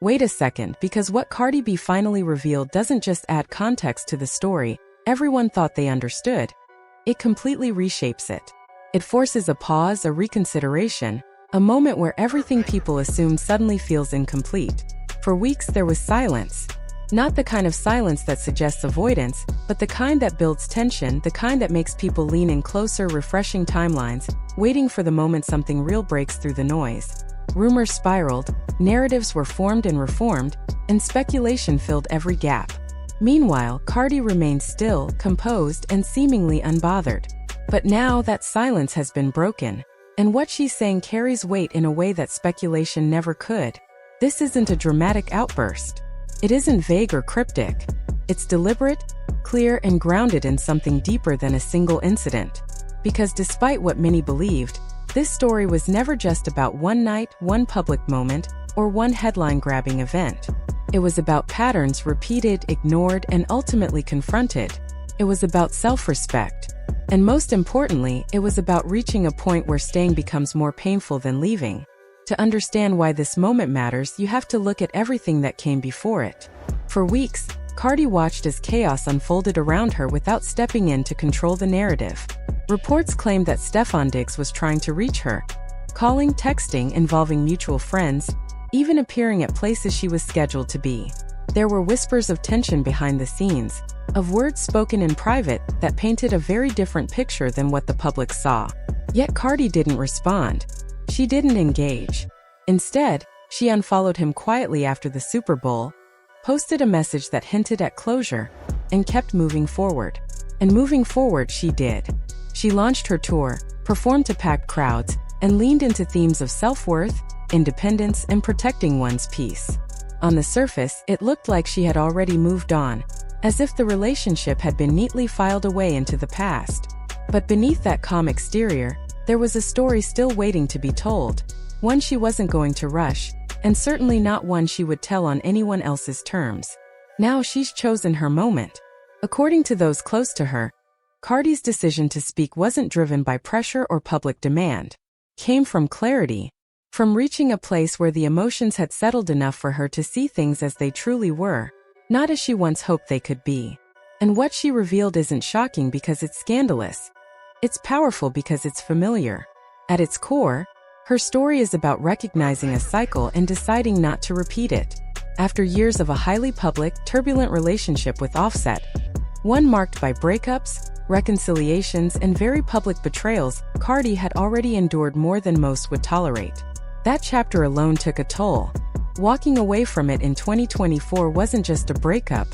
Wait a second, because what Cardi B finally revealed doesn't just add context to the story everyone thought they understood. It completely reshapes it. It forces a pause, a reconsideration, a moment where everything people assumed suddenly feels incomplete. For weeks there was silence. Not the kind of silence that suggests avoidance, but the kind that builds tension, the kind that makes people lean in closer, refreshing timelines, waiting for the moment something real breaks through the noise. Rumors spiraled, narratives were formed and reformed, and speculation filled every gap. Meanwhile, Cardi remained still, composed, and seemingly unbothered. But now that silence has been broken, and what she's saying carries weight in a way that speculation never could. This isn't a dramatic outburst. It isn't vague or cryptic. It's deliberate, clear, and grounded in something deeper than a single incident. Because despite what many believed, this story was never just about one night, one public moment, or one headline-grabbing event. It was about patterns repeated, ignored, and ultimately confronted. It was about self-respect. And most importantly, it was about reaching a point where staying becomes more painful than leaving. To understand why this moment matters, you have to look at everything that came before it. For weeks, Cardi watched as chaos unfolded around her without stepping in to control the narrative. Reports claimed that Stefon Diggs was trying to reach her, calling, texting, involving mutual friends, even appearing at places she was scheduled to be. There were whispers of tension behind the scenes, of words spoken in private that painted a very different picture than what the public saw. Yet Cardi didn't respond. She didn't engage. Instead, she unfollowed him quietly after the Super Bowl, posted a message that hinted at closure, and kept moving forward. And moving forward she did. She launched her tour, performed to packed crowds, and leaned into themes of self-worth, independence, and protecting one's peace. On the surface, it looked like she had already moved on, as if the relationship had been neatly filed away into the past. But beneath that calm exterior, there was a story still waiting to be told, one she wasn't going to rush, and certainly not one she would tell on anyone else's terms. Now she's chosen her moment. According to those close to her, Cardi's decision to speak wasn't driven by pressure or public demand. It came from clarity, from reaching a place where the emotions had settled enough for her to see things as they truly were, not as she once hoped they could be. And what she revealed isn't shocking because it's scandalous. It's powerful because it's familiar. At its core, her story is about recognizing a cycle and deciding not to repeat it. After years of a highly public, turbulent relationship with Offset, one marked by breakups, reconciliations, and very public betrayals, Cardi had already endured more than most would tolerate. That chapter alone took a toll. Walking away from it in 2024 wasn't just a breakup.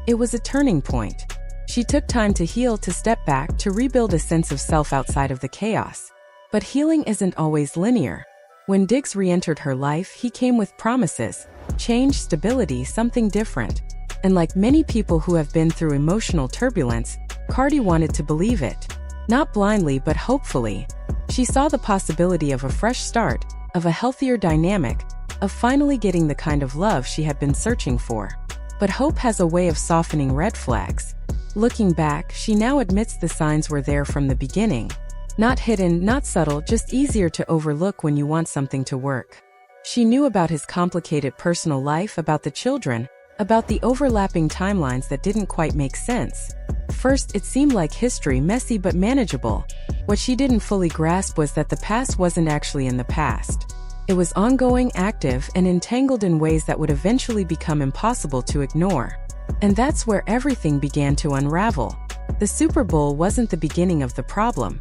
It was a turning point. She took time to heal, to step back, to rebuild a sense of self outside of the chaos. But healing isn't always linear. When Diggs re-entered her life, he came with promises, change, stability, something different. And like many people who have been through emotional turbulence, Cardi wanted to believe it. Not blindly, but hopefully. She saw the possibility of a fresh start, of a healthier dynamic, of finally getting the kind of love she had been searching for. But hope has a way of softening red flags. Looking back, she now admits the signs were there from the beginning. Not hidden, not subtle, just easier to overlook when you want something to work. She knew about his complicated personal life, about the children, about the overlapping timelines that didn't quite make sense. First, it seemed like history, messy but manageable. What she didn't fully grasp was that the past wasn't actually in the past. It was ongoing, active, and entangled in ways that would eventually become impossible to ignore. And that's where everything began to unravel. The Super Bowl wasn't the beginning of the problem.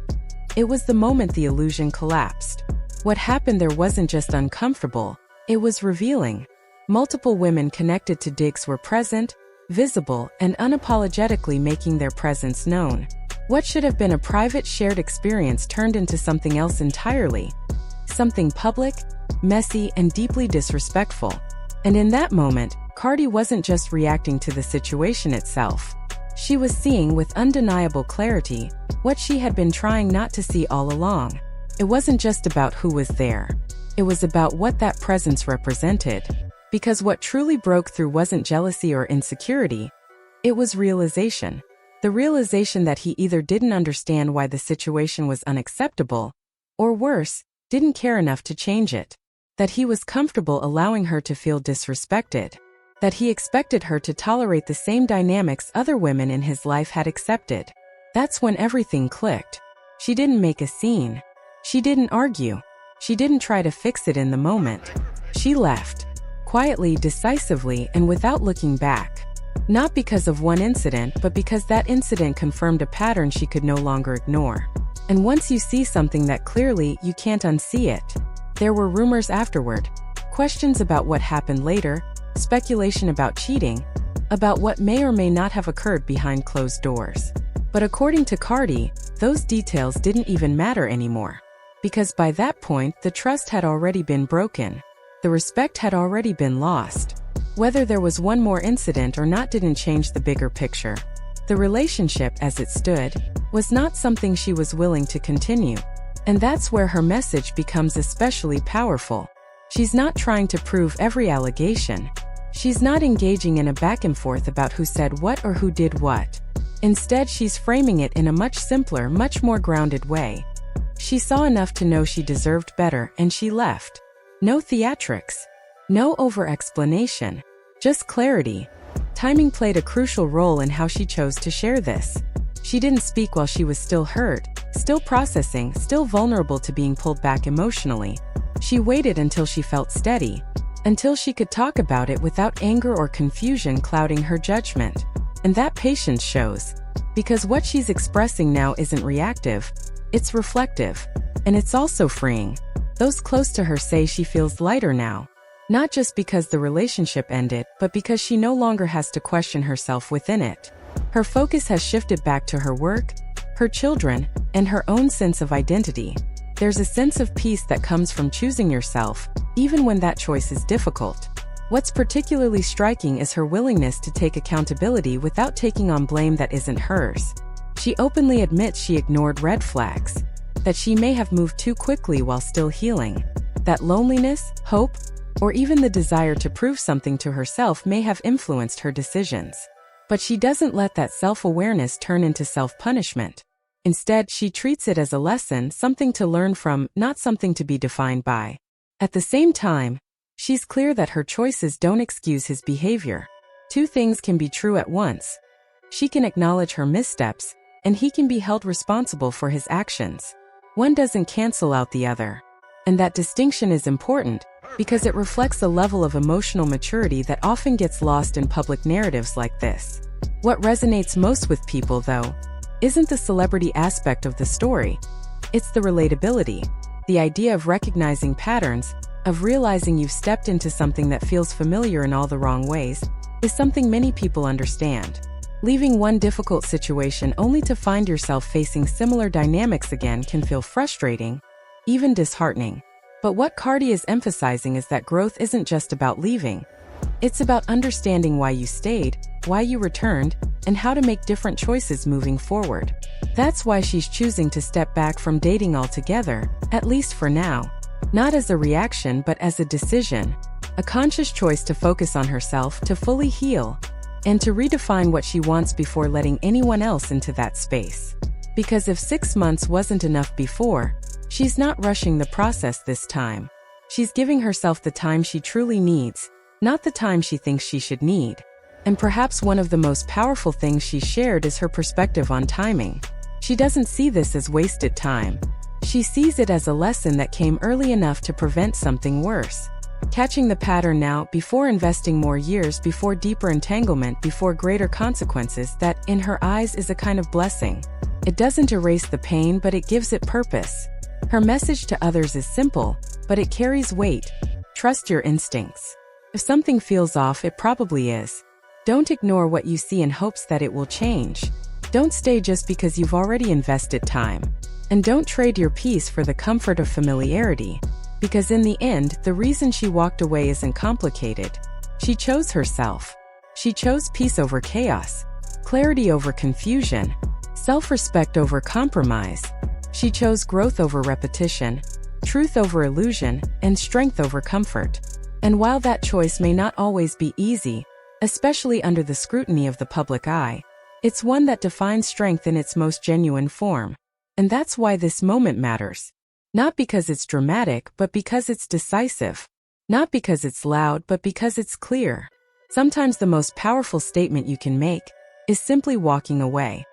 It was the moment the illusion collapsed. What happened there wasn't just uncomfortable, it was revealing. Multiple women connected to Diggs were present, visible, and unapologetically making their presence known. What should have been a private shared experience turned into something else entirely. Something public, messy, and deeply disrespectful. And in that moment, Cardi wasn't just reacting to the situation itself. She was seeing with undeniable clarity what she had been trying not to see all along. It wasn't just about who was there. It was about what that presence represented. Because what truly broke through wasn't jealousy or insecurity. It was realization. The realization that he either didn't understand why the situation was unacceptable, or worse, didn't care enough to change it. that he was comfortable allowing her to feel disrespected, that he expected her to tolerate the same dynamics other women in his life had accepted. That's when everything clicked. She didn't make a scene. She didn't argue. She didn't try to fix it in the moment. She left. Quietly, decisively, and without looking back. Not because of one incident, but because that incident confirmed a pattern she could no longer ignore. And once you see something that clearly, you can't unsee it. There were rumors afterward, questions about what happened later, speculation about cheating, about what may or may not have occurred behind closed doors. But according to Cardi, those details didn't even matter anymore. Because by that point, the trust had already been broken. The respect had already been lost. Whether there was one more incident or not didn't change the bigger picture. The relationship, as it stood, was not something she was willing to continue. And that's where her message becomes especially powerful. She's not trying to prove every allegation. She's not engaging in a back and forth about who said what or who did what. Instead, she's framing it in a much simpler, much more grounded way. She saw enough to know she deserved better, and she left. No theatrics. No over-explanation. Just clarity. Timing played a crucial role in how she chose to share this. She didn't speak while she was still hurt, still processing, still vulnerable to being pulled back emotionally. She waited until she felt steady, until she could talk about it without anger or confusion clouding her judgment. And that patience shows. Because what she's expressing now isn't reactive, it's reflective. And it's also freeing. Those close to her say she feels lighter now. Not just because the relationship ended, but because she no longer has to question herself within it. Her focus has shifted back to her work, her children, and her own sense of identity. There's a sense of peace that comes from choosing yourself, even when that choice is difficult. What's particularly striking is her willingness to take accountability without taking on blame that isn't hers. She openly admits she ignored red flags, that she may have moved too quickly while still healing, that loneliness, hope, or even the desire to prove something to herself may have influenced her decisions. But she doesn't let that self-awareness turn into self-punishment. Instead, she treats it as a lesson, something to learn from, not something to be defined by. At the same time, she's clear that her choices don't excuse his behavior. Two things can be true at once. She can acknowledge her missteps, and he can be held responsible for his actions. One doesn't cancel out the other. And that distinction is important, because it reflects a level of emotional maturity that often gets lost in public narratives like this. What resonates most with people, though, isn't the celebrity aspect of the story. It's the relatability, the idea of recognizing patterns, of realizing you've stepped into something that feels familiar in all the wrong ways, is something many people understand. Leaving one difficult situation only to find yourself facing similar dynamics again can feel frustrating, even disheartening. But what Cardi is emphasizing is that growth isn't just about leaving. It's about understanding why you stayed, why you returned, and how to make different choices moving forward. That's why she's choosing to step back from dating altogether, at least for now. Not as a reaction, but as a decision. A conscious choice to focus on herself, to fully heal, and to redefine what she wants before letting anyone else into that space. Because if 6 months wasn't enough before, she's not rushing the process this time. She's giving herself the time she truly needs, not the time she thinks she should need. And perhaps one of the most powerful things she shared is her perspective on timing. She doesn't see this as wasted time. She sees it as a lesson that came early enough to prevent something worse. Catching the pattern now, before investing more years, before deeper entanglement, before greater consequences, that, in her eyes, is a kind of blessing. It doesn't erase the pain, but it gives it purpose. Her message to others is simple, but it carries weight. Trust your instincts. If something feels off, it probably is. Don't ignore what you see in hopes that it will change. Don't stay just because you've already invested time. And don't trade your peace for the comfort of familiarity. Because in the end, the reason she walked away isn't complicated. She chose herself. She chose peace over chaos, clarity over confusion, self-respect over compromise. She chose growth over repetition, truth over illusion, and strength over comfort. And while that choice may not always be easy, especially under the scrutiny of the public eye, it's one that defines strength in its most genuine form. And that's why this moment matters. Not because it's dramatic, but because it's decisive. Not because it's loud, but because it's clear. Sometimes the most powerful statement you can make is simply walking away.